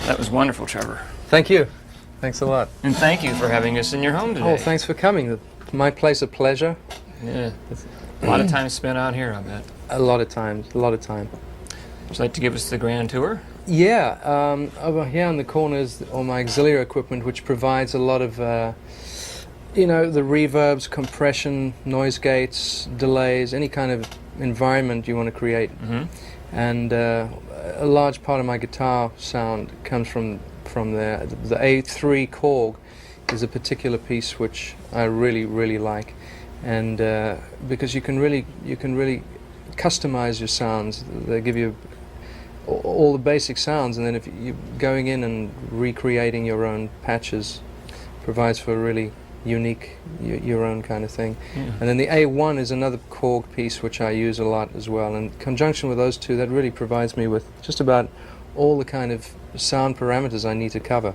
That was wonderful, Trevor. Thank you. Thanks a lot. And thank you for having us in your home today. Oh, thanks for coming. My place a pleasure. Yeah. A lot of time spent out here, I bet. A lot of time. Would you like to give us the grand tour? Yeah. Over here in the corner is all my auxiliary equipment, which provides a lot of, you know, the reverbs, compression, noise gates, delays, any kind of environment you want to create. Mm-hmm. And a large part of my guitar sound comes from there. The A3 Korg is a particular piece which I really like, and because you can really customize your sounds. They give you all the basic sounds, and then if you're going in and recreating your own patches, provides for a really unique, your own kind of thing. Yeah. And then the A1 is another Korg piece which I use a lot as well. And in conjunction with those two, that really provides me with just about all the kind of sound parameters I need to cover.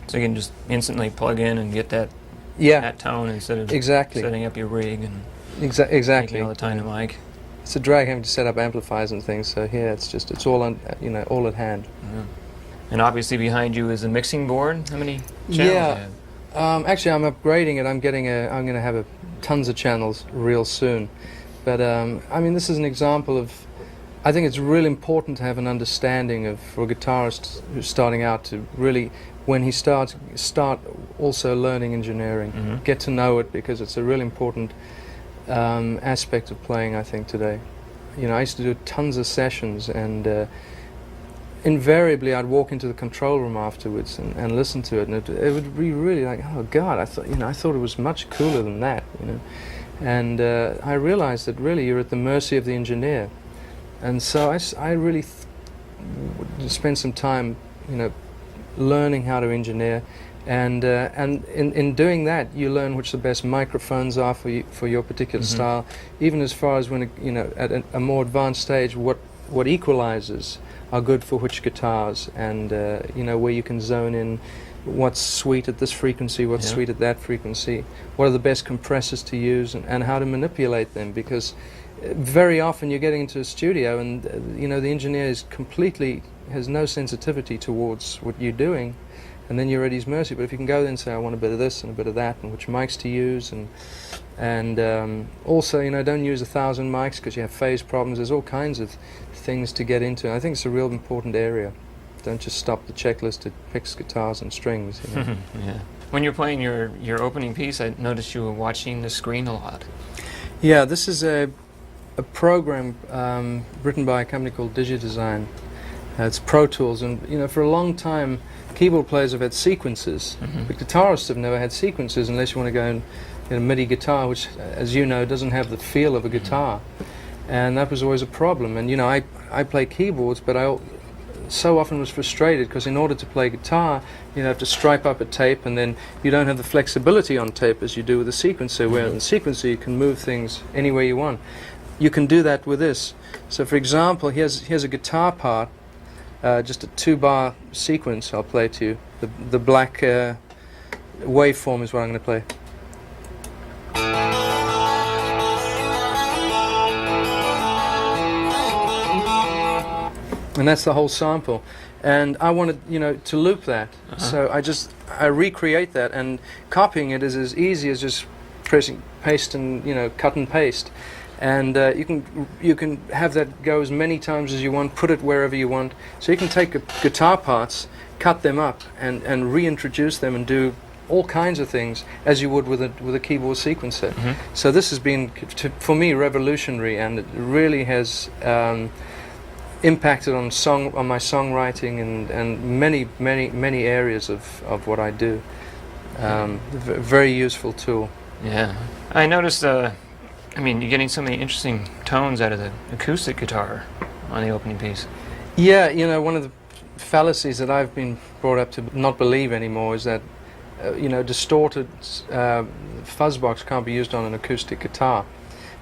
So you can just instantly plug in and get that tone instead of setting up your rig and exactly all the time to mic. It's a drag having to set up amplifiers and things. So here it's all on, all at hand. Mm-hmm. And obviously behind you is a mixing board. How many channels do you have? Actually, I'm upgrading it. I'm going to have tons of channels real soon. But I mean, this is an example of. I think it's really important to have an understanding of, for a guitarist who's starting out, to really, when he start also learning engineering, mm-hmm. get to know it, because it's a really important aspect of playing, I think, today. You know, I used to do tons of sessions, and invariably I'd walk into the control room afterwards and listen to it, and it would be really like, oh God, I thought it was much cooler than that, you know. And I realized that really you're at the mercy of the engineer. And so I really spent some time, you know, learning how to engineer, and in doing that, you learn which the best microphones are for your particular mm-hmm. style. Even as far as when at a more advanced stage, what equalizers are good for which guitars, and where you can zone in what's sweet at this frequency, what's sweet at that frequency, what are the best compressors to use, and how to manipulate them, because very often you're getting into a studio and the engineer has no sensitivity towards what you're doing, and then you're at his mercy. But if you can go there and say, I want a bit of this and a bit of that, and which mics to use, and also don't use 1,000 mics because you have phase problems. There's all kinds of things to get into. I think it's a real important area. Don't just stop the checklist to picks, guitars and strings. Yeah. When you're playing your opening piece, I noticed you were watching the screen a lot. Yeah, this is a program written by a company called DigiDesign. It's Pro Tools, and for a long time keyboard players have had sequences, mm-hmm. but guitarists have never had sequences unless you want to go and get a MIDI guitar, which, as you know, doesn't have the feel of a guitar. And that was always a problem. And I play keyboards, but I so often was frustrated because in order to play guitar, you have to stripe up a tape, and then you don't have the flexibility on tape as you do with a sequencer, where in the sequencer you can move things any way you want. You can do that with this. So for example, here's a guitar part, just a 2-bar sequence I'll play to you. The black waveform is what I'm going to play. And that's the whole sample. And I wanted, to loop that. Uh-huh. So I recreate that, and copying it is as easy as just pressing paste and, cut and paste. And you can have that go as many times as you want, put it wherever you want. So you can take guitar parts, cut them up, and reintroduce them and do all kinds of things as you would with a keyboard sequencer. Mm-hmm. So this has been, for me, revolutionary, and it really has impacted on my songwriting and many areas of what I do. Very useful tool. Yeah, I noticed. You're getting so many interesting tones out of the acoustic guitar on the opening piece. Yeah, one of the fallacies that I've been brought up to not believe anymore is that, distorted fuzzbox can't be used on an acoustic guitar.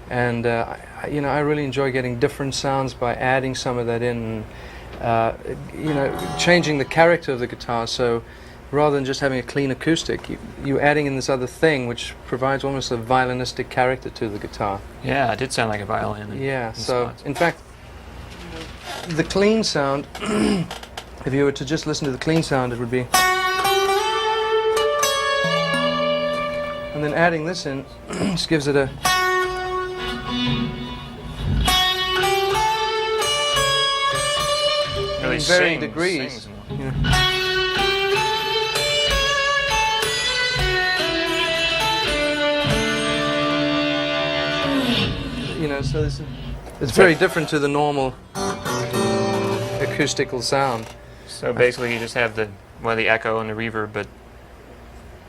And, I really enjoy getting different sounds by adding some of that in, changing the character of the guitar. So rather than just having a clean acoustic, you're adding in this other thing which provides almost a violinistic character to the guitar. Yeah, it did sound like a violin. Yeah, so in fact, the clean sound If you were to just listen to the clean sound, it would be. And then adding this in just gives it a. Really varying sings, degrees. sings. You know. You know, so it's very different to the normal acoustical sound. So basically, you just have the echo and the reverb, but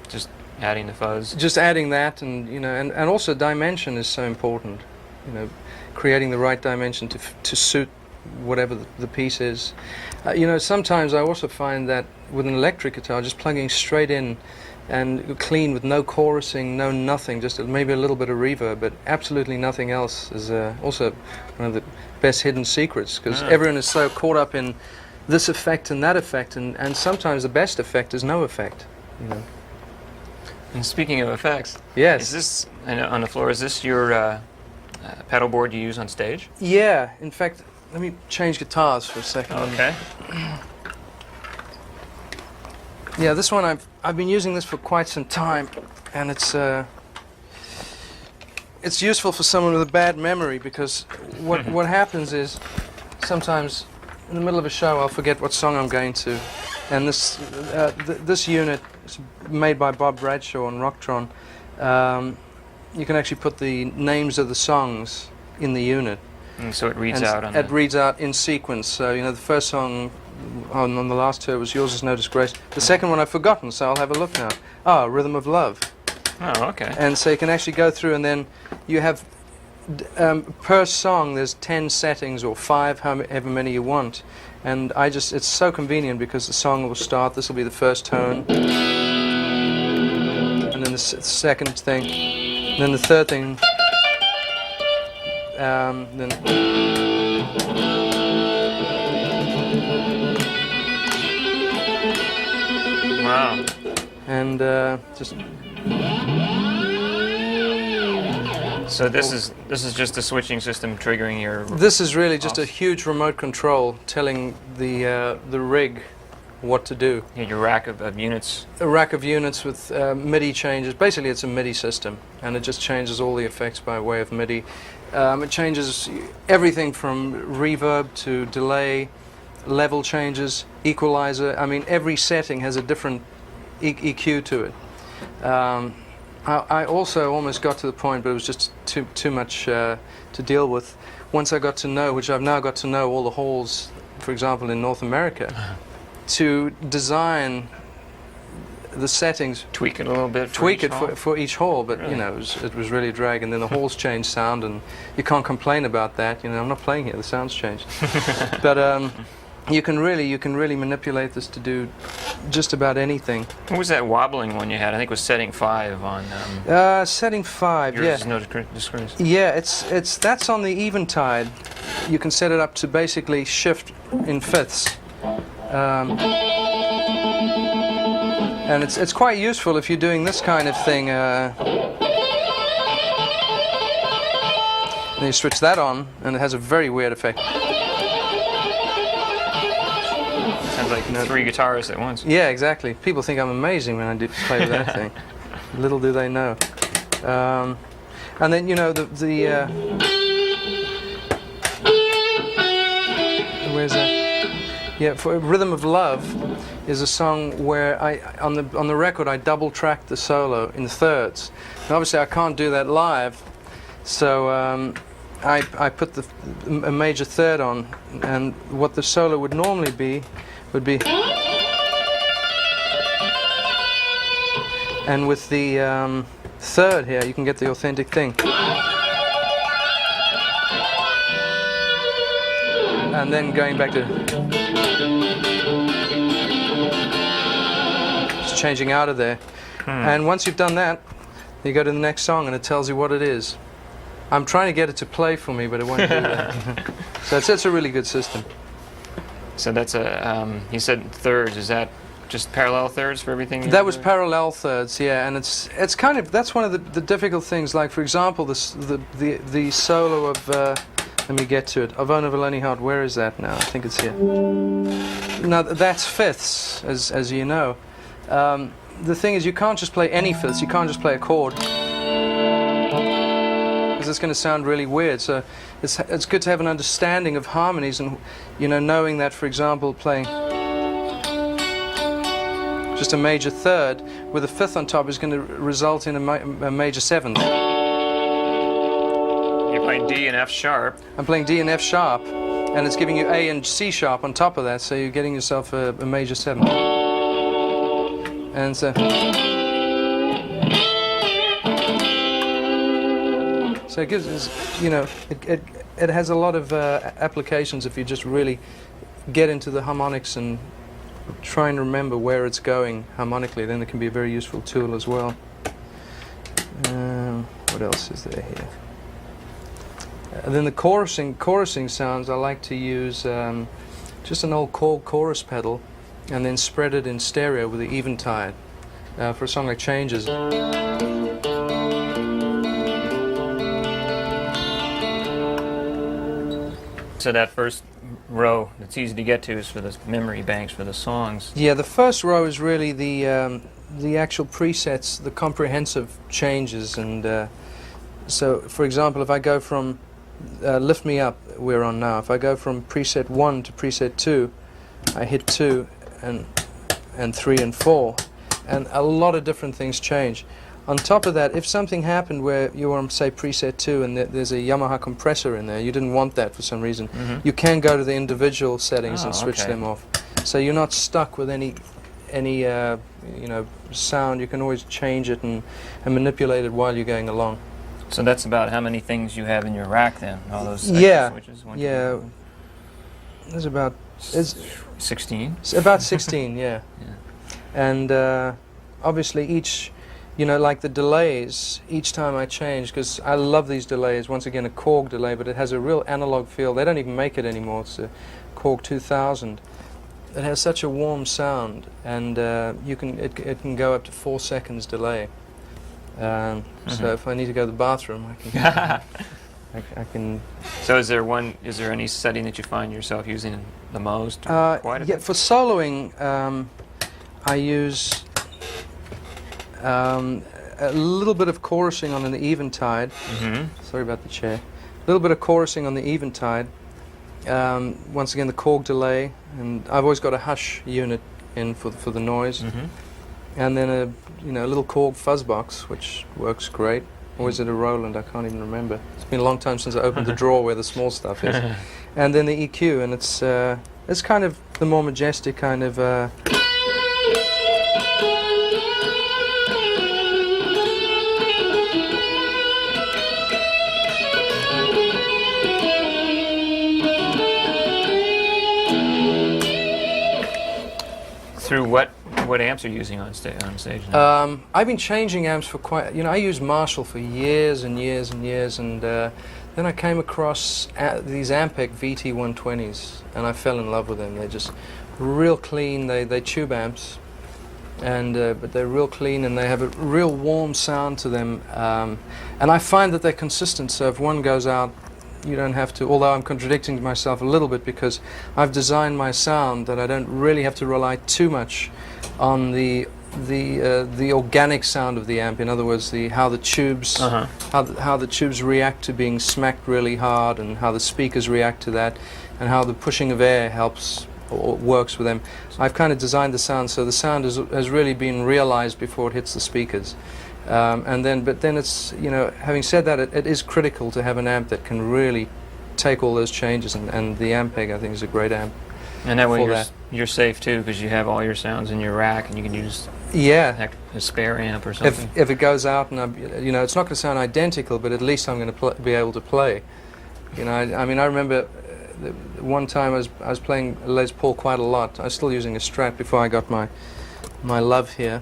just adding the fuzz. Just adding that, and you know, and also dimension is so important. You know, creating the right dimension to suit whatever the piece is. You know, sometimes I also find that with an electric guitar, just plugging straight in and clean with no chorusing, no nothing, just maybe a little bit of reverb, but absolutely nothing else is also one of the best hidden secrets, because everyone is so caught up in this effect and that effect, and sometimes the best effect is no effect. You know. And speaking of effects, Yes. is this on the floor? Is this your pedal board you use on stage? Yeah. In fact, let me change guitars for a second. Okay. Yeah, this one I've been using this for quite some time, and it's useful for someone with a bad memory, because what happens is sometimes in the middle of a show I'll forget what song I'm going to, and this unit is made by Bob Bradshaw on Rocktron. You can actually put the names of the songs in the unit. And so it reads out on it reads out in sequence. So, you know, the first song on the last tour was Yours Is No Disgrace. The second one I've forgotten, so I'll have a look now. Ah, Rhythm of Love. Oh, okay. And so you can actually go through, and then you have per song there's 10 settings or 5, however many you want. And it's so convenient, because the song will start, this will be the first tone, and then the second thing, and then the third thing, then. Wow. And just. So this is just the switching system triggering your. This is really just a huge remote control telling the rig what to do. Yeah, your rack of units. A rack of units with MIDI changes. Basically, it's a MIDI system, and it just changes all the effects by way of MIDI. It changes everything from reverb to delay, level changes, equalizer. I mean, every setting has a different EQ to it. I also almost got to the point, but it was just too much to deal with. Once I got to know, which I've now got to know all the halls, for example, in North America, to design the settings, Tweak it a little bit. tweak it for each hall, but you know, it was really a drag. And then the halls changed sound, and you can't complain about that. You know, I'm not playing here; the sound's changed. But you can really manipulate this to do just about anything. What was that wobbling one you had? I think it was setting 5 on. Setting 5, Yours yeah. Is No Disgrace. Yeah, that's on the eventide. You can set it up to basically shift in fifths. And it's quite useful if you're doing this kind of thing. And you switch that on, and it has a very weird effect. Sounds like 3 guitarists at once. Yeah, exactly. People think I'm amazing when I play with that thing. Little do they know. And then, you know, where's that? Yeah, for Rhythm of Love is a song where on the record I double tracked the solo in thirds. And obviously I can't do that live, so I put a major third on, and what the solo would normally be would be, and with the third here you can get the authentic thing. And then going back to just changing out of there. And once you've done that, you go to the next song and it tells you what it is. I'm trying to get it to play for me, but it won't do that. So it's a really good system. So that's you said thirds. Is that just parallel thirds for everything? That was parallel thirds, yeah, and it's kind of, that's one of the difficult things. Like, for example, the solo of let me get to it. Of Ona Valeni Hart, where is that now? I think it's here. Now that's fifths, as you know. The thing is, you can't just play any fifths. You can't just play a chord, because it's going to sound really weird. So it's good to have an understanding of harmonies, and knowing that, for example, playing just a major third with a fifth on top is going to result in a major seventh. You're playing D and F sharp. I'm playing D and F sharp, and it's giving you A and C sharp on top of that, so you're getting yourself a major seventh. And so it gives us, it has a lot of applications if you just really get into the harmonics and try and remember where it's going harmonically. Then it can be a very useful tool as well. What else is there here? And then the chorusing sounds, I like to use just an old Korg chorus pedal, and then spread it in stereo with the eventide for a song like Changes. So that first row that's easy to get to is for the memory banks for the songs. Yeah, the first row is really the actual presets, the comprehensive changes, and so for example, if I go from Lift Me Up, we're on now, if I go from preset 1 to preset 2, I hit 2 and 3 and 4, and a lot of different things change. On top of that, if something happened where you were on, say, preset 2 and there's a Yamaha compressor in there, you didn't want that for some reason, you can go to the individual settings and switch them off. So you're not stuck with any sound. You can always change it and manipulate it while you're going along. So that's about how many things you have in your rack then? All those switches? There's about 16? About 16, yeah. And obviously each, like the delays, each time I change, because I love these delays, once again a Korg delay, but it has a real analog feel. They don't even make it anymore. It's a Korg 2000. It has such a warm sound, and it can go up to 4 seconds delay. So if I need to go to the bathroom, I can. So is there any setting that you find yourself using the most? Quite a bit? For soloing, I use a little bit of chorusing on an eventide. Sorry about the chair. A little bit of chorusing on the eventide. Once again, the Korg delay, and I've always got a hush unit in for the noise, and then a little Korg fuzz box, which works great. Or is it a Roland? I can't even remember. It's been a long time since I opened the drawer where the small stuff is. And then the EQ, and it's kind of the more majestic kind of. Through what amps are you using on stage now? I've been changing amps for quite. I used Marshall for years and years and years, and then I came across these Ampeg VT120s, and I fell in love with them. They're just real clean. They tube amps, and but they're real clean, and they have a real warm sound to them. And I find that they're consistent. So if one goes out, you don't have to, although I'm contradicting myself a little bit, because I've designed my sound that I don't really have to rely too much on the organic sound of the amp. In other words, how the tubes how the tubes react to being smacked really hard, and how the speakers react to that, and how the pushing of air helps or works with them. I've kind of designed the sound so the sound has really been realized before it hits the speakers. But then it's, having said that, it is critical to have an amp that can really take all those changes, and the Ampeg, I think, is a great amp. And that way you're safe too, because you have all your sounds in your rack, and you can use a spare amp or something. If it goes out, and it's not going to sound identical, but at least I'm going to be able to play. I remember one time I was playing Les Paul quite a lot. I was still using a Strat before I got my Love here,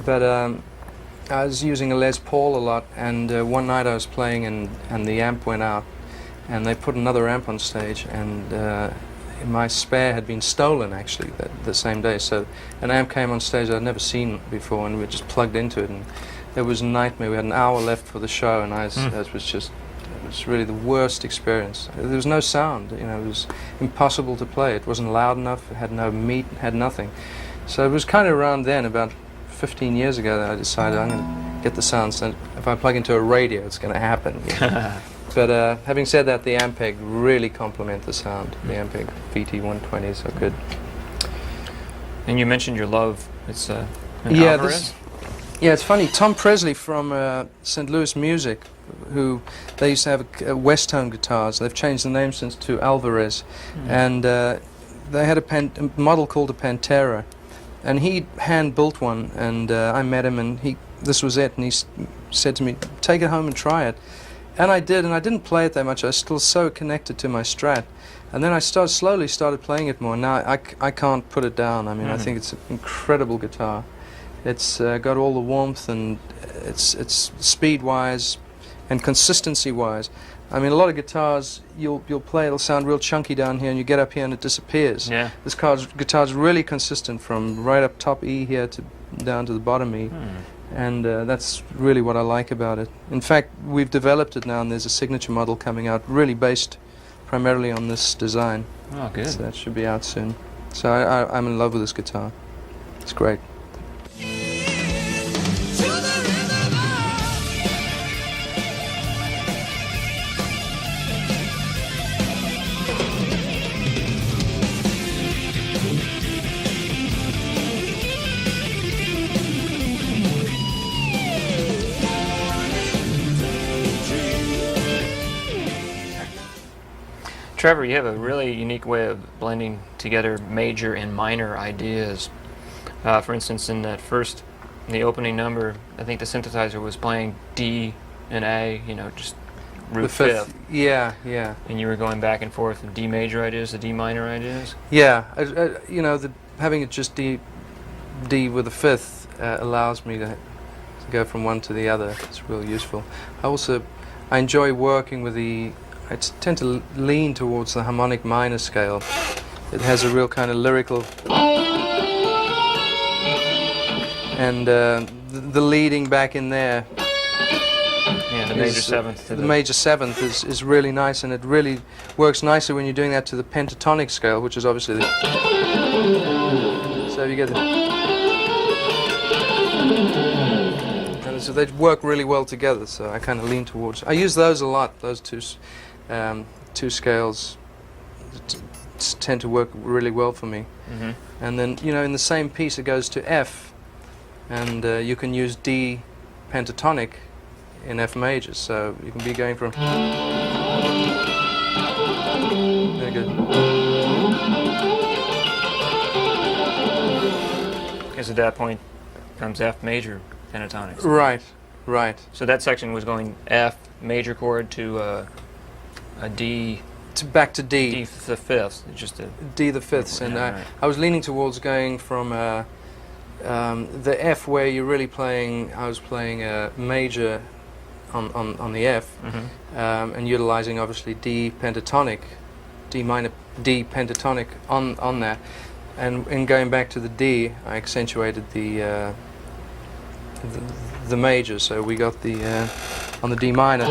but. I was using a Les Paul a lot, and one night I was playing, and the amp went out, and they put another amp on stage, and my spare had been stolen actually the same day. So an amp came on stage I'd never seen before, and we just plugged into it, and it was a nightmare. We had an hour left for the show, and I was just was really the worst experience. There was no sound. You know, it was impossible to play. It wasn't loud enough. It had no meat. It had nothing. So it was kind of around then, about 15 years ago, that I decided I'm going to get the sound. So if I plug into a radio, it's going to happen. You know? But having said that, the Ampeg really complement the sound. The Ampeg VT120s are good. And you mentioned your love. It's an Yeah, Alvarez? it's funny. Tom Presley from St. Louis Music, who they used to have West Tone guitars. They've changed the name since to Alvarez, and they had a model called a Pantera, and he hand built one. And I met him, and this was it. And he said to me, "Take it home and try it." And I did, and I didn't play it that much. I was still so connected to my Strat. And then I slowly started playing it more. Now I can't put it down. I mean, I think it's an incredible guitar. It's got all the warmth, and it's speed-wise and consistency-wise. I mean, a lot of guitars, you'll play, it'll sound real chunky down here, and you get up here and it disappears. Yeah. This guitar's really consistent from right up top E here to down to the bottom E. And that's really what I like about it. In fact, we've developed it now, and there's a signature model coming out, really based primarily on this design. Oh, good. So that should be out soon. So I'm in love with this guitar. It's great. Trevor, you have a really unique way of blending together major and minor ideas. For instance, in the opening number, I think the synthesizer was playing D and A, you know, just root The fifth. Yeah. and you were going back and forth from D major ideas to D minor ideas. Yeah, you know, having it just D with the fifth allows me to go from one to the other. It's real useful. I enjoy working with I tend to lean towards the harmonic minor scale. It has a real kind of lyrical, and the leading back in there. Yeah, the major seventh. The major seventh is really nice, and it really works nicely when you're doing that to the pentatonic scale, which is obviously the. So you get and so they work really well together. So I kind of lean towards. I use those a lot. Those two scales tend to work really well for me. And then, you know, in the same piece it goes to F, and you can use D pentatonic in F major, so you can be going from very good. Because at that point comes F major pentatonic. Right. So that section was going F major chord to a D. Back to D. D the fifth. Just a D the fifths, and right. I was leaning towards going from the F where you're really playing. I was playing a major on the F, and utilizing obviously D pentatonic, D minor, D pentatonic on that, and in going back to the D, I accentuated the major. So we got the on the D minor.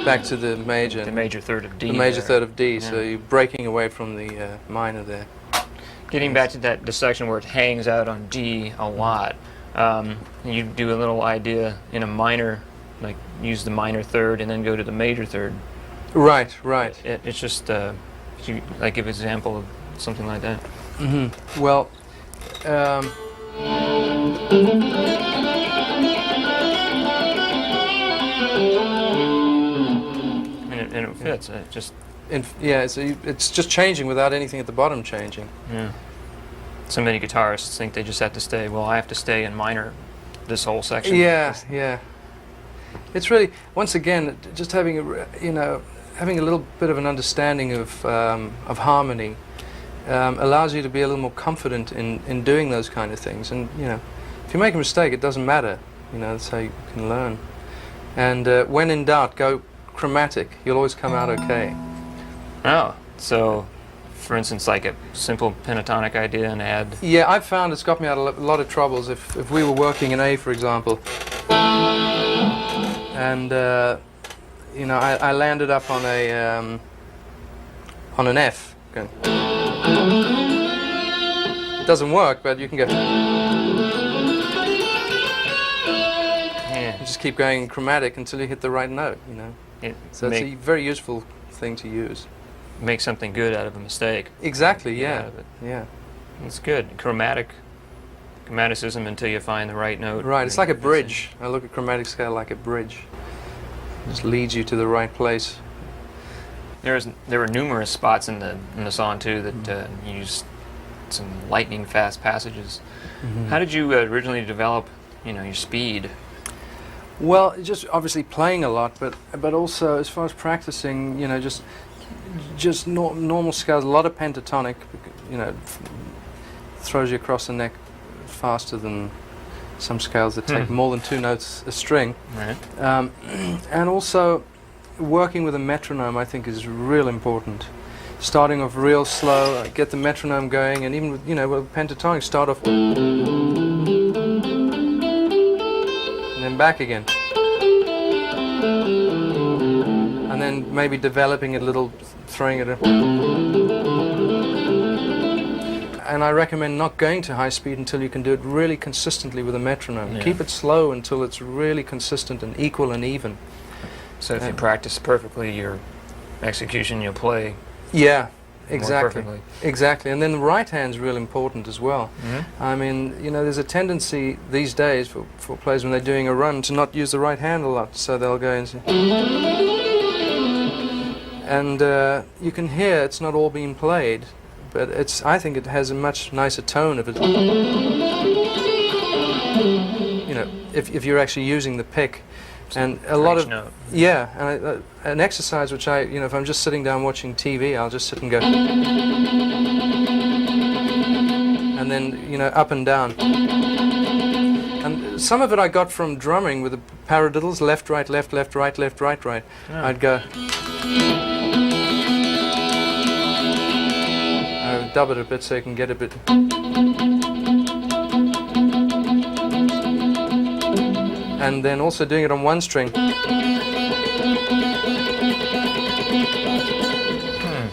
Back to the major. The major third of D. The major there. third of D. Yeah. So you're breaking away from the minor there. Getting back to the section where it hangs out on D a lot, you do a little idea in a minor, like use the minor third and then go to the major third. Right. It's just, could you like give an example of something like that? Well, and it fits. It just it's just changing without anything at the bottom changing. yeah. So many guitarists think they just have to stay. Well, I have to stay in minor this whole section. Yeah. It's really, once again, just having having a little bit of an understanding of harmony allows you to be a little more confident in doing those kind of things. And you know, if you make a mistake, it doesn't matter. You know, that's how you can learn. And when in doubt, go chromatic. You'll always come out okay. Oh, so for instance, like a simple pentatonic idea and add? Yeah, I've found it's got me out of a lot of troubles. If we were working in A, for example, and you know, I landed up on a on an F. Okay. It doesn't work, but you can go. Yeah. You just keep going chromatic until you hit the right note. You know. So it's a very useful thing to use. Make something good out of a mistake. Exactly. Yeah. Out of it. Yeah. It's good. Chromaticism until you find the right note. Right. It's like a bridge. I look at chromatic scale like a bridge. It just leads you to the right place. There were numerous spots in the song too that used some lightning fast passages. Mm-hmm. How did you originally develop, your speed? Well, just obviously playing a lot, but also as far as practicing, just normal scales. A lot of pentatonic, throws you across the neck faster than some scales that take more than 2 notes a string. Right. And also, working with a metronome, I think, is real important. Starting off real slow, get the metronome going, and even with, with pentatonic, start off and then back again. And then maybe developing it a little, throwing it. And I recommend not going to high speed until you can do it really consistently with a metronome. Yeah. Keep it slow until it's really consistent and equal and even. So if you practice perfectly your execution, you'll play. Yeah, more exactly. perfectly. Exactly. And then the right hand's real important as well. Mm-hmm. I mean, there's a tendency these days for players when they're doing a run to not use the right hand a lot, so they'll go and say, and you can hear it's not all being played, but I think it has a much nicer tone of it. If you're actually using the pick. And a lot of note. Yeah, and an exercise which if I'm just sitting down watching TV, I'll just sit and go, and then up and down. And some of it I got from drumming with the paradiddles, left, right, left, left, right, left, right, right. Yeah. I'd go. I would dub it a bit so you can get a bit. And then also doing it on one string.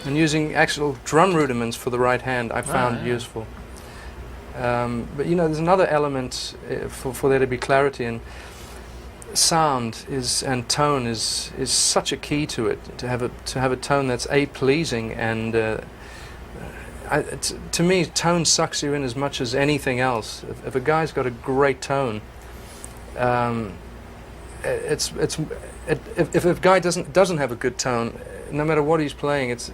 And using actual drum rudiments for the right hand I found useful. But there's another element for there to be clarity, and sound and tone is such a key to it. To have a tone that's pleasing, and to me tone sucks you in as much as anything else. If a guy's got a great tone, if a guy doesn't have a good tone, no matter what he's playing, it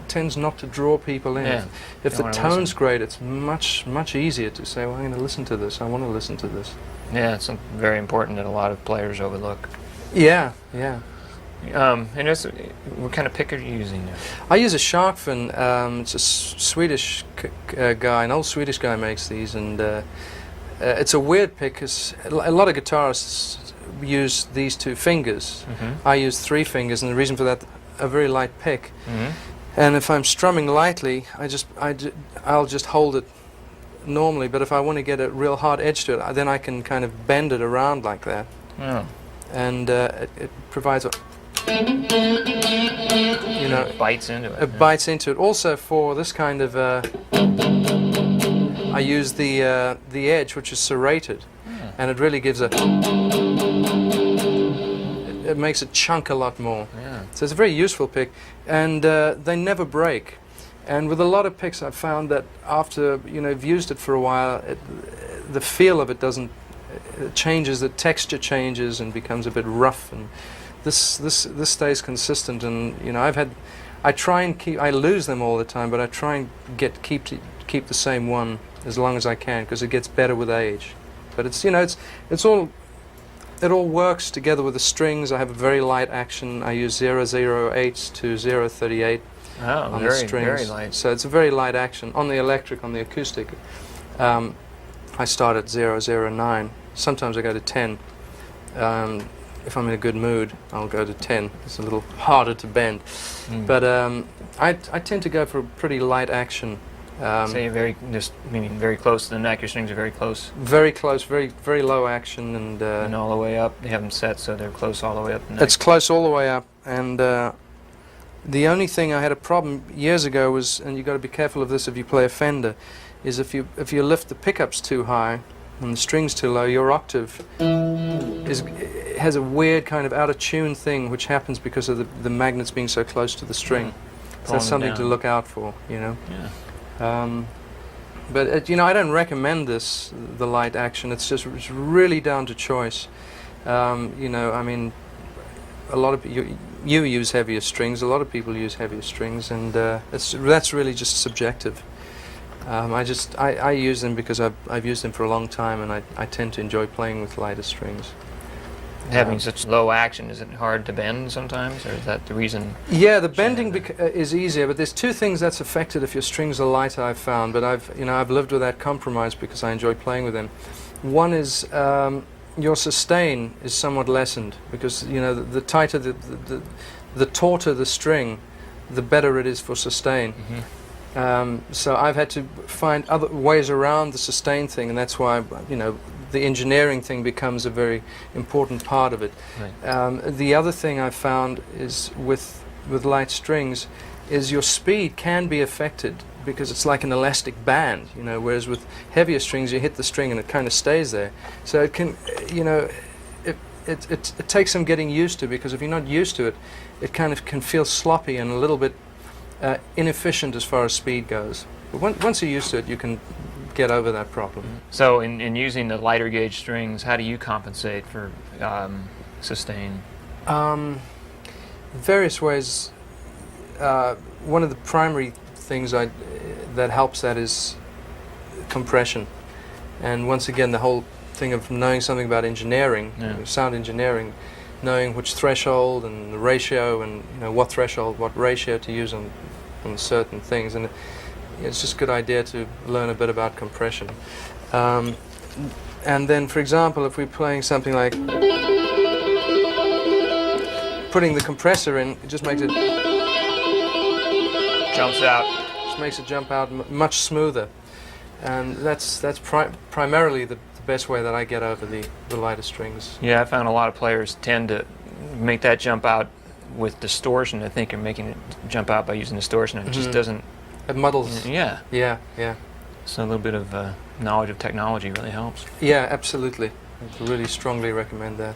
tends not to draw people in. Yeah. If the tone's great, it's much easier to say, well, I'm going to listen to this. I want to listen to this. Yeah, it's very important that a lot of players overlook. Yeah. And what kind of pick are you using there? I use a shark fin. It's a Swedish guy, an old Swedish guy makes these, and it's a weird pick because a lot of guitarists use these 2 fingers. Mm-hmm. I use 3 fingers, and the reason for that, a very light pick. Mm-hmm. And if I'm strumming lightly, I'll just hold it normally. But if I want to get a real hard edge to it, then I can kind of bend it around like that. Oh. And it provides a It bites into it. It bites into it. Also for this kind of, I use the edge, which is serrated, and it really gives it makes it chunk a lot more. Yeah. So it's a very useful pick, and they never break. And with a lot of picks, I've found that after you've used it for a while, the feel of it doesn't it changes. The texture changes and becomes a bit rough, and this stays consistent. And I try and I lose them all the time, but I try and keep the same one as long as I can, because it gets better with age. But it all works together with the strings. I have a very light action. I use 008 to 038 on the strings. Very light. So it's a very light action. On the electric, on the acoustic, I start at 009. Sometimes I go to 10. if I'm in a good mood, I'll go to 10. It's a little harder to bend. But I tend to go for a pretty light action. So you're very close to the neck. Your strings are very close. Very close, very low action, and all the way up. They have them set so they're close all the way up the neck. it's close all the way up. And the only thing I had a problem years ago was, and you've got to be careful of this if you play a Fender, is if you lift the pickups too high and the strings too low, your octave has a weird kind of out of tune thing, which happens because of the magnets being so close to the string. So that's something to look out for, you know. Yeah. But I don't recommend the light action. It's really down to choice. I mean, a lot of you use heavier strings. A lot of people use heavier strings, and that's really just subjective. I use them because I've used them for a long time, and I tend to enjoy playing with lighter strings. Having such low action, is it hard to bend sometimes, or is that the reason? Yeah, the bending is easier, but there's two things that's affected if your strings are lighter, I've found, but I've lived with that compromise because I enjoy playing with them. One is your sustain is somewhat lessened because the tighter the tauter the string, the better it is for sustain. So I've had to find other ways around the sustain thing, and that's why the engineering thing becomes a very important part of it. Right. The other thing I've found is with light strings is your speed can be affected because it's like an elastic band, whereas with heavier strings you hit the string and it kind of stays there. So it can, it takes some getting used to, because if you're not used to it, it kind of can feel sloppy and a little bit inefficient as far as speed goes. But once you're used to it, you can get over that problem. So in using the lighter gauge strings, how do you compensate for sustain? Various ways. One of the primary things that helps that is compression. And once again, the whole thing of knowing something about engineering, sound engineering, knowing which threshold and the ratio and what threshold, what ratio to use on certain things. And it's just a good idea to learn a bit about compression. And then, for example, if we're playing something like putting the compressor in, it just makes it jumps out. Just makes it jump out much smoother, and that's primarily the best way that I get over the lighter strings. Yeah, I found a lot of players tend to make that jump out with distortion. I think, are making it jump out by using distortion, and it just doesn't. It muddles. Yeah. Yeah, yeah. So a little bit of knowledge of technology really helps. Yeah, absolutely. I really strongly recommend that.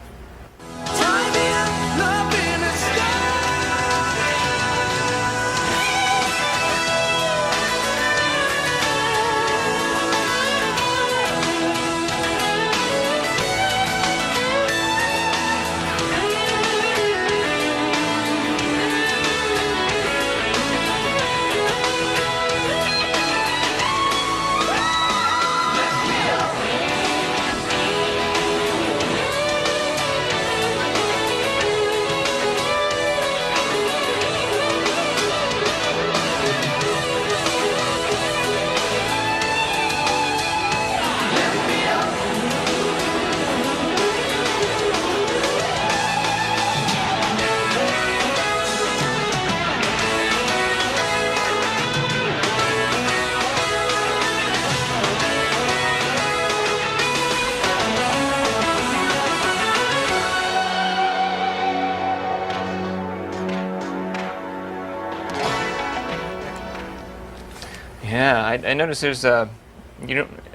Yeah, I noticed there's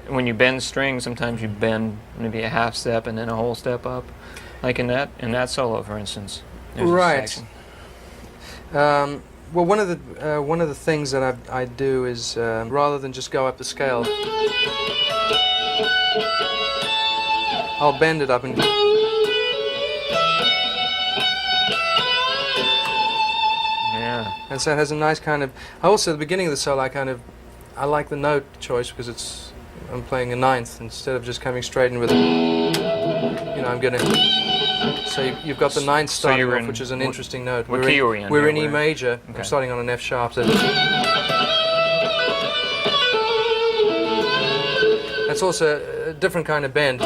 when you bend strings, sometimes you bend maybe a half step and then a whole step up, like in that solo, for instance. Right. Well, one of the things that I do is rather than just go up the scale, I'll bend it up and. Yeah. And so it has a nice kind of. Also, at the beginning of the solo, I like the note choice because I'm playing a ninth instead of just coming straight in with. I'm gonna. So you've got the ninth starting off, which is an interesting note. What key are we in? We're in E major. Okay. I'm starting on an F sharp. So that's also a different kind of bend.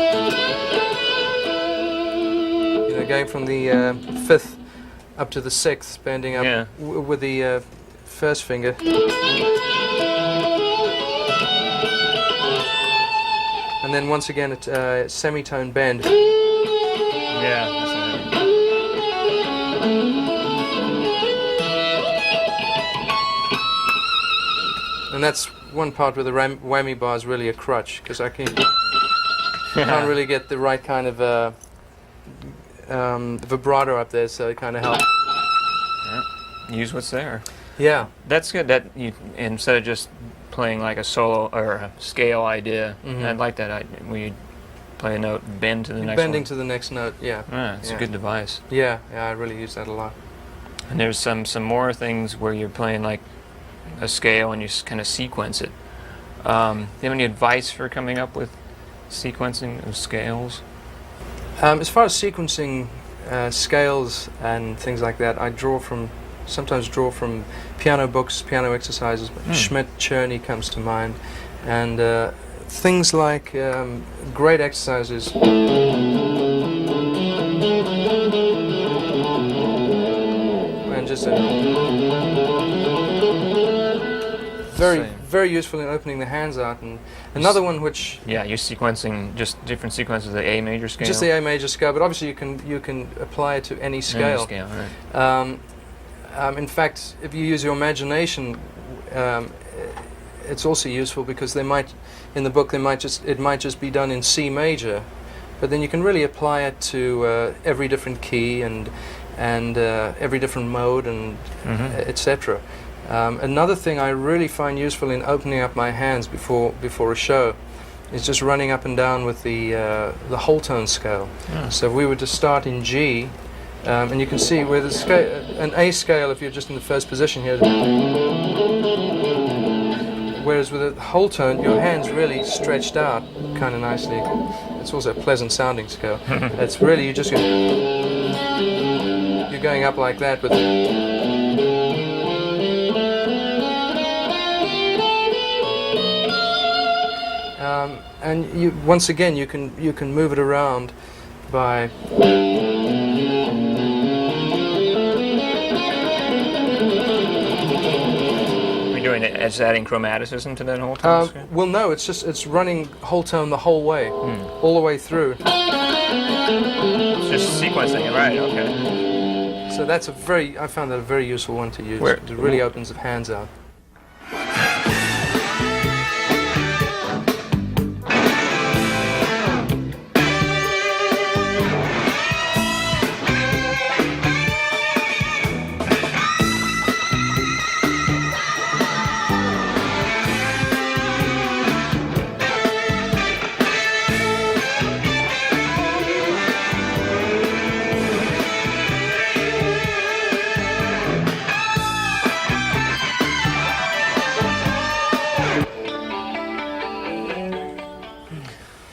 going from the 5th up to the 6th, bending up Yeah. with the first finger. And then once again, a semitone bend. Yeah. That's not And that's one part where the whammy bar is really a crutch, because I can't really get the right kind of vibrato up there, so it kind of helps. Yeah. Use what's there. Yeah. That's good. That you instead of just playing like a solo or a scale idea, I'd like that. Where you play a note, bend to the next Bending one. to the next note, yeah. Yeah, it's a good device. Yeah, I really use that a lot. And there's some more things where you're playing like a scale and you kind of sequence it. Do you have any advice for coming up with sequencing of scales? As far as sequencing scales and things like that, I sometimes draw from piano books, piano exercises. Schmidt, Czerny comes to mind, and things like great exercises. And just very useful in opening the hands out. And another one which you're sequencing just different sequences of the A major scale. just the A major scale, but obviously you can apply it to any scale. Any scale, right. In fact, if you use your imagination, it's also useful because in the book it might just be done in C major, but then you can really apply it to every different key and every different mode and etc. Another thing I really find useful in opening up my hands before a show is just running up and down with the whole tone scale. So if we were to start in G. And you can see where the an A scale, if you're just in the first position here, whereas with a whole tone, your hand's really stretched out kind of nicely. It's also a pleasant sounding scale. It's really, you're going up like that with. And once again, you can move it around by. Doing it as adding chromaticism to that whole tone scale? Well, no, it's running whole tone the whole way, all the way through. It's just sequencing it, right? Okay. So I found that a very useful one to use. It really opens the hands out.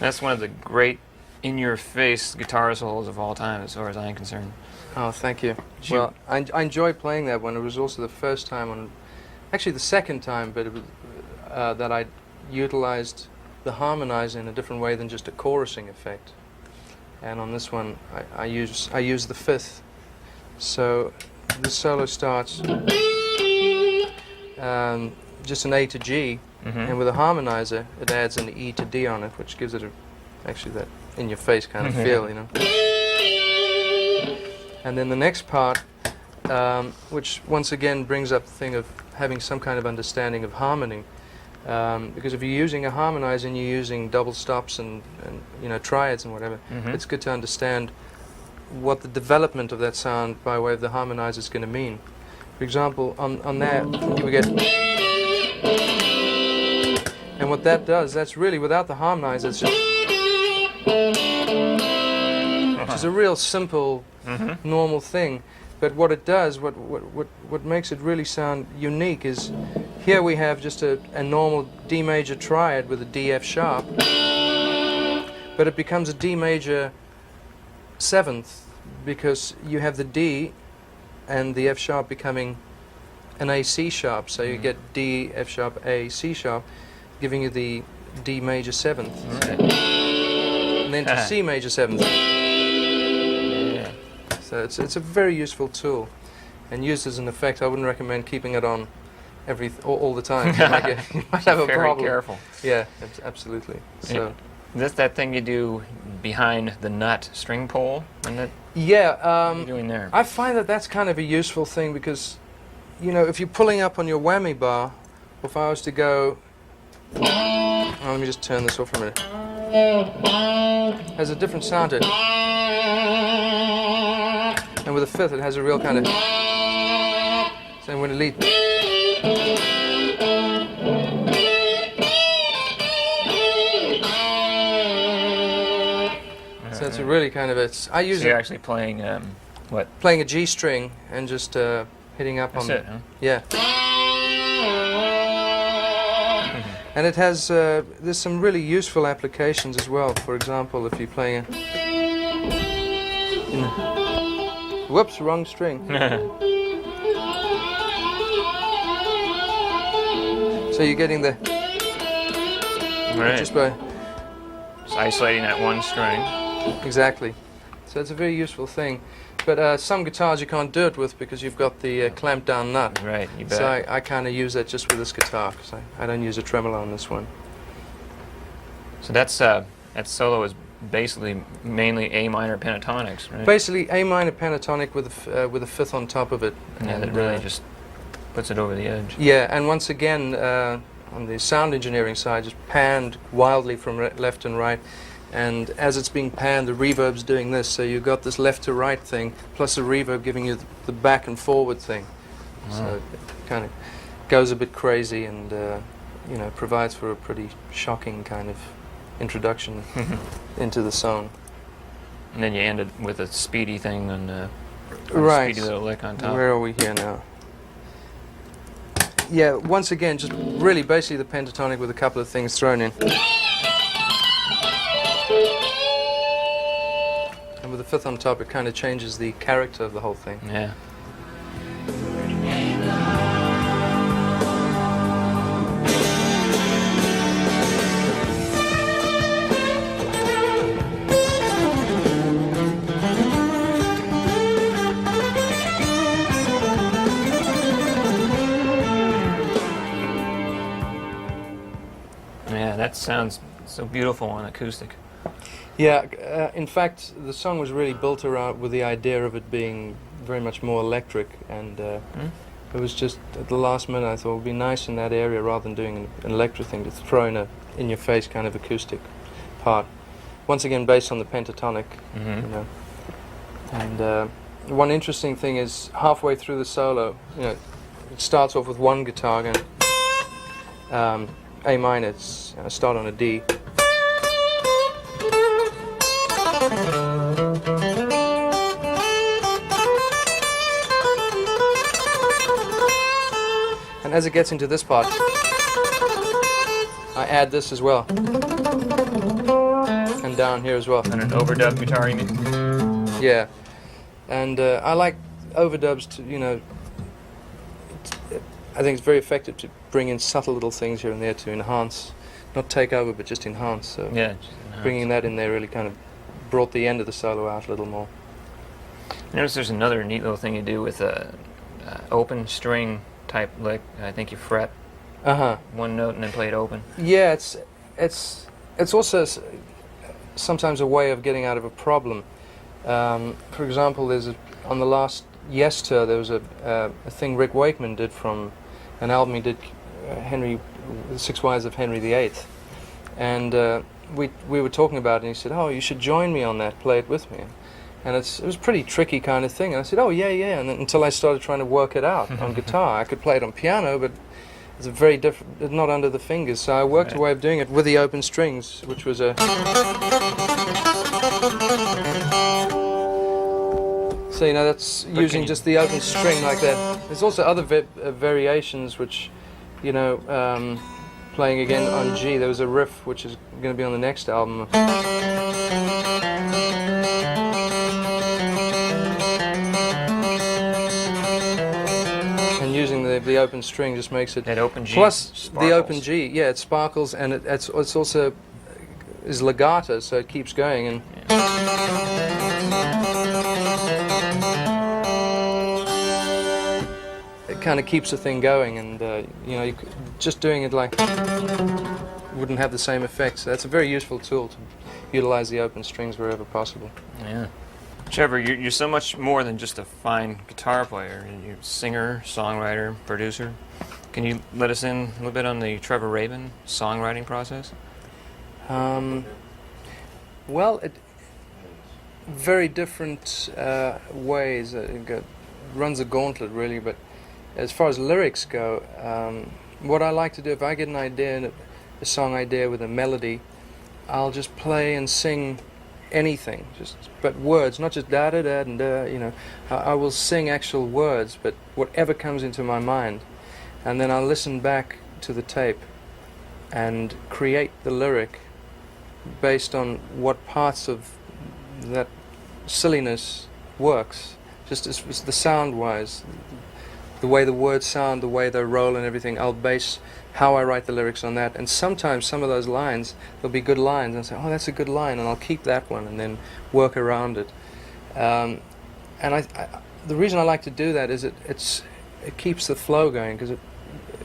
That's one of the great in-your-face guitar solos of all time, as far as I'm concerned. Oh, thank you. Well, I enjoy playing that one. It was also the first time, actually the second time, but it was, that I utilized the harmonizer in a different way than just a chorusing effect. And on this one, I use the 5th. So the solo starts just an A to G. And with a harmonizer, it adds an E to D on it, which gives it actually that in-your-face kind of feel, you know. And then the next part, which once again brings up the thing of having some kind of understanding of harmony, because if you're using a harmonizer and you're using double stops and triads and whatever, it's good to understand what the development of that sound by way of the harmonizer is going to mean. For example, on that you would get. And what that does, that's really without the harmonizer, it's just, which is a real simple, normal thing. But what it does, what makes it really sound unique is, here we have just a normal D major triad with a D F sharp, but it becomes a D major 7th because you have the D and the F sharp becoming an A C sharp. So you get D F sharp A C sharp, giving you the D major 7th, and then to C major 7th. So it's a very useful tool, and used as an effect, I wouldn't recommend keeping it on all the time. You might have a Very problem. careful. Yeah, absolutely. So Is that thing you do behind the nut string pull? And that, yeah, what are you doing there? I find that that's kind of a useful thing because, you know, if you're pulling up on your whammy bar, if I was to go, let me just turn this off for a minute. Has a different sound to it. And with a fifth, it has a real kind of. So when it leads. So it's a really kind of I use So you're it actually playing what? playing a G string and just hitting up That's on. it, huh? Yeah. And it has, there's some really useful applications as well. For example, if you're playing whoops, wrong string. So you're getting the, Right. just by, Just isolating that one string. exactly. So it's a very useful thing. But some guitars you can't do it with because you've got the clamped down nut. Right, you bet. So I kind of use that just with this guitar because I don't use a tremolo on this one. So that solo is basically mainly A minor pentatonics, right? Basically A minor pentatonic with a fifth on top of it. Yeah, And, that really just puts it over the edge. Yeah, and once again, on the sound engineering side, just panned wildly from left and right. And as it's being panned, the reverb's doing this, so you've got this left to right thing, plus a reverb giving you the back and forward thing. Wow. So it kind of goes a bit crazy and, you know, provides for a pretty shocking kind of introduction into the song. And then you end it with a speedy thing and a Right. speedy little lick on top. Where are we here now? Yeah, once again, just really basically the pentatonic with a couple of things thrown in. And with the fifth on top, it kind of changes the character of the whole thing. Yeah. Yeah, that sounds so beautiful on acoustic. Yeah, in fact, the song was really built around with the idea of it being very much more electric, and it was just at the last minute I thought it would be nice in that area rather than doing an electric thing to throw in a in-your-face kind of acoustic part. Once again, based on the pentatonic, you know. And one interesting thing is halfway through the solo, you know, it starts off with one guitar going A minor, it's start on a D. And as it gets into this part, I add this as well. And down here as well. And an overdub guitar, you mean? Yeah. And I like overdubs to, you know, I think it's very effective to bring in subtle little things here and there to enhance, not take over, but just enhance. So Yeah. bringing that in there really kind of brought the end of the solo out a little more. Notice there's another neat little thing you do with a open string type lick. I think you fret one note and then play it open. Yeah, it's also sometimes a way of getting out of a problem. For example, on the last Yes tour, there was a thing Rick Wakeman did from an album he did, The Six Wives of Henry VIII, and we were talking about it, and he said, "Oh, you should join me on that. Play it with me." And it was a pretty tricky kind of thing. And I said, "Oh, yeah." And then, until I started trying to work it out on guitar, I could play it on piano, but it's a very different, not under the fingers. So I worked a way of doing it with the open strings, which was a. So, you know, that's using just the open string like that. There's also other variations which, you know, playing again on G. There was a riff which is going to be on the next album. And using the open string just makes it... That open G Plus sparkles. the open G, yeah, it sparkles, and it's also is legato, so it keeps going. And kind of keeps the thing going, and just doing it like wouldn't have the same effect. So that's a very useful tool to utilize the open strings wherever possible. Yeah. Trevor, you're so much more than just a fine guitar player. You're a singer, songwriter, producer. Can you let us in a little bit on the Trevor Rabin songwriting process? Well, very different ways. It runs a gauntlet, really. But as far as lyrics go, what I like to do, if I get an idea, a song idea with a melody, I'll just play and sing anything, but words, not just da da da and da. I will sing actual words, but whatever comes into my mind, and then I'll listen back to the tape and create the lyric based on what parts of that silliness works, just as the sound-wise, the way the words sound, the way they roll and everything. I'll base how I write the lyrics on that, and sometimes some of those lines, there'll be good lines, and I'll say, oh, that's a good line, and I'll keep that one and then work around it. And the reason I like to do that is it keeps the flow going, because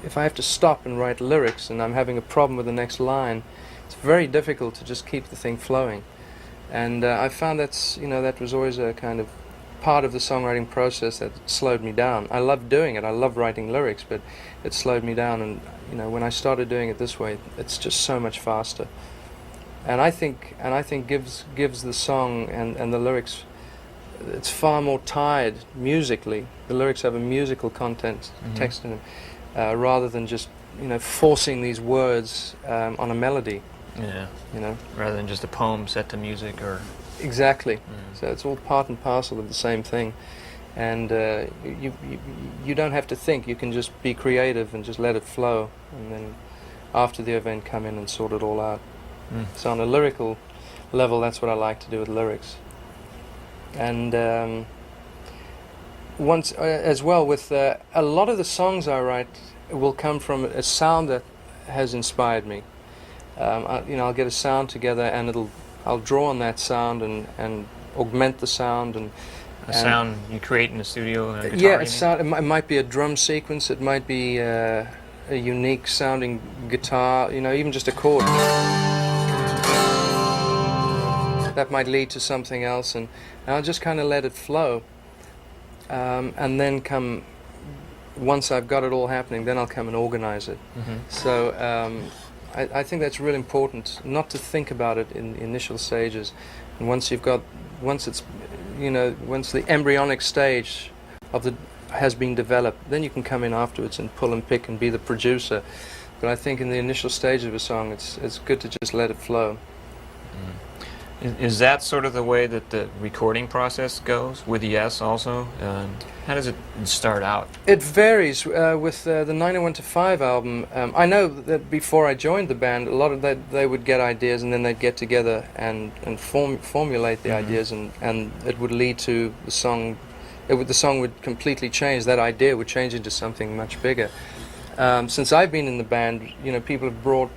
if I have to stop and write lyrics and I'm having a problem with the next line, it's very difficult to just keep the thing flowing. And I found that was always a kind of part of the songwriting process that slowed me down. I love doing it. I love writing lyrics, but it slowed me down. And when I started doing it this way, it's just so much faster. And I think gives the song and the lyrics, it's far more tied musically. The lyrics have a musical content, text in them, rather than just forcing these words on a melody. Yeah. Rather than just a poem set to music or. Exactly. So it's all part and parcel of the same thing, and you don't have to think. You can just be creative and just let it flow, and then after the event come in and sort it all out. So on a lyrical level, that's what I like to do with lyrics. And once as well with a lot of the songs I write will come from a sound that has inspired me. I'll get a sound together and I'll draw on that sound and augment the sound and a sound you create in the studio. A guitar, yeah, a sound. It might be a drum sequence. It might be a unique sounding guitar. Even just a chord. That might lead to something else, and I'll just kind of let it flow. And then once I've got it all happening, then I'll come and organize it. So. I think that's really important, not to think about it in the initial stages. And once the embryonic stage has been developed, then you can come in afterwards and pull and pick and be the producer. But I think in the initial stage of a song, it's good to just let it flow. Is that sort of the way that the recording process goes with Yes also? How does it start out? It varies. With the 901-5 album, I know that before I joined the band, a lot of they would get ideas and then they'd get together and formulate the ideas, and it would lead to the song. The song would completely change. That idea would change into something much bigger. Since I've been in the band, people have brought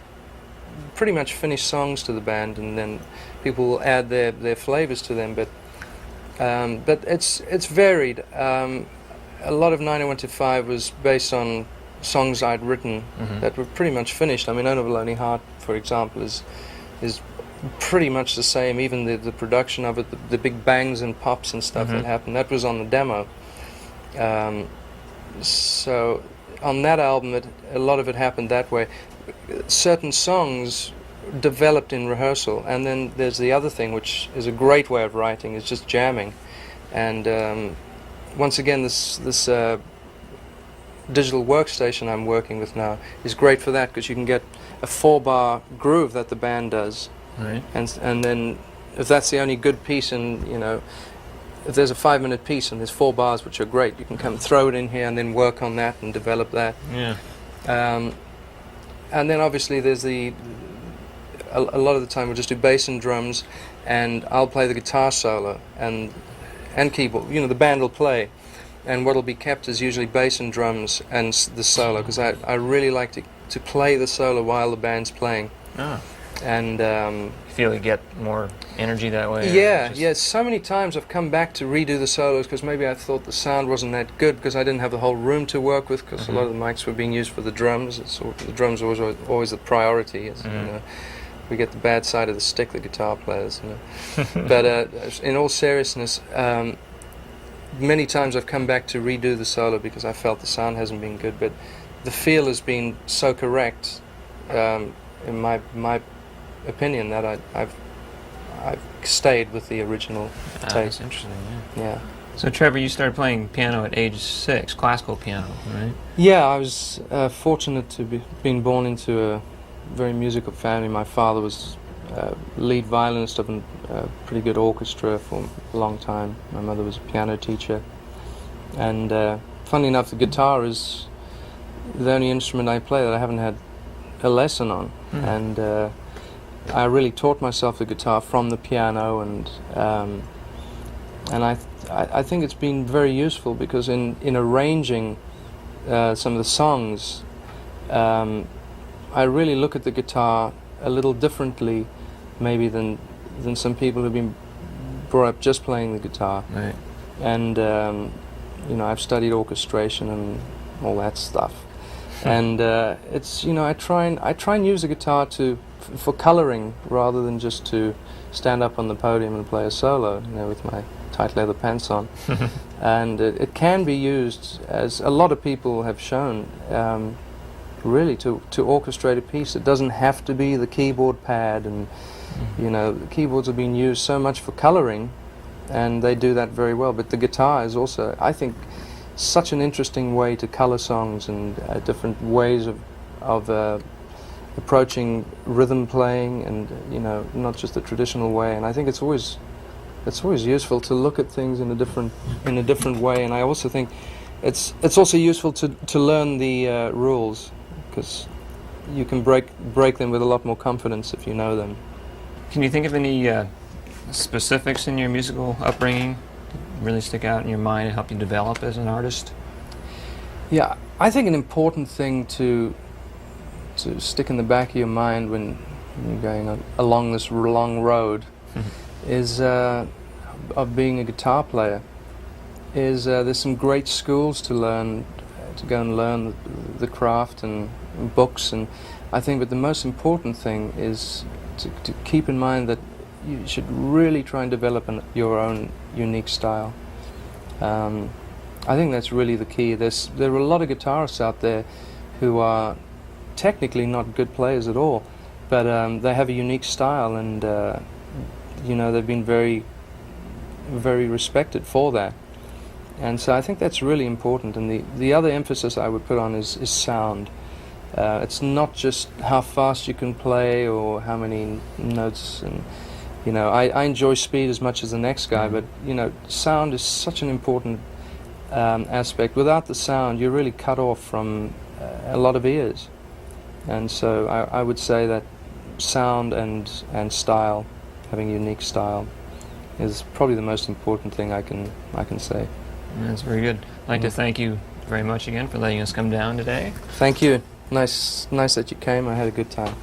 pretty much finished songs to the band, and then people will add their flavors to them. But it's varied. A lot of 901-5 was based on songs I'd written that were pretty much finished. I mean, "On a Lonely Heart," for example, is pretty much the same. Even the production of it, the big bangs and pops and stuff that happened, that was on the demo. So on that album, a lot of it happened that way. Certain songs developed in rehearsal, and then there's the other thing, which is a great way of writing, is just jamming. And once again, this digital workstation I'm working with now is great for that, because you can get a 4-bar groove that the band does, right. And then if that's the only good piece, and if there's a 5-minute piece and there's 4 bars which are great, you can come throw it in here and then work on that and develop that. Yeah. And then obviously there's a lot of the time we'll just do bass and drums, and I'll play the guitar solo and keyboard. The band will play, and what'll be kept is usually bass and drums and the solo, because I really like to play the solo while the band's playing. and You feel you get more energy that way? or yeah, just- yeah. So many times I've come back to redo the solos because maybe I thought the sound wasn't that good because I didn't have the whole room to work with because a lot of the mics were being used for the drums. The drums are always the priority. You know, we get the bad side of the stick, the guitar players. You know. But in all seriousness, many times I've come back to redo the solo because I felt the sound hasn't been good, but the feel has been so correct, in my opinion, that I've stayed with the original take. That's interesting. Yeah. So Trevor, you started playing piano at age 6, classical piano, right? Yeah, I was fortunate to be been born into a very musical family. My father was lead violinist of a pretty good orchestra for a long time. My mother was a piano teacher. And funnily enough, the guitar is the only instrument I play that I haven't had a lesson on. And I really taught myself the guitar from the piano, and I think it's been very useful because in arranging some of the songs, I really look at the guitar a little differently, maybe than some people who've been brought up just playing the guitar. Right. And you know, I've studied orchestration and all that stuff. And it's, you know, I try and use the guitar for coloring rather than just to stand up on the podium and play a solo, you know, with my tight leather pants on. And it can be used, as a lot of people have shown, really to orchestrate a piece. It doesn't have to be the keyboard pad, and you know, the keyboards have been used so much for coloring, and they do that very well. But the guitar is also, I think, such an interesting way to color songs, and different ways of approaching rhythm playing, and you know, not just the traditional way. And I think it's always useful to look at things in a different way. And I also think it's also useful to learn the rules, because you can break them with a lot more confidence if you know them. Can you think of any specifics in your musical upbringing that really stick out in your mind and help you develop as an artist? Yeah, I think an important thing to stick in the back of your mind when you're going along this long road is of being a guitar player. There's some great schools to go and learn the craft, and books, and I think that the most important thing is to keep in mind that you should really try and develop your own unique style. I think that's really the key. There are a lot of guitarists out there who are technically not good players at all, but they have a unique style, and you know, they've been very, very respected for that. And so I think that's really important. And the other emphasis I would put on is sound. It's not just how fast you can play or how many notes, and you know, I enjoy speed as much as the next guy, but you know, sound is such an important aspect. Without the sound, you're really cut off from a lot of ears. And so I would say that sound and style, having unique style, is probably the most important thing I can say. That's very good. I'd like to thank you very much again for letting us come down today. Thank you. Nice that you came. I had a good time.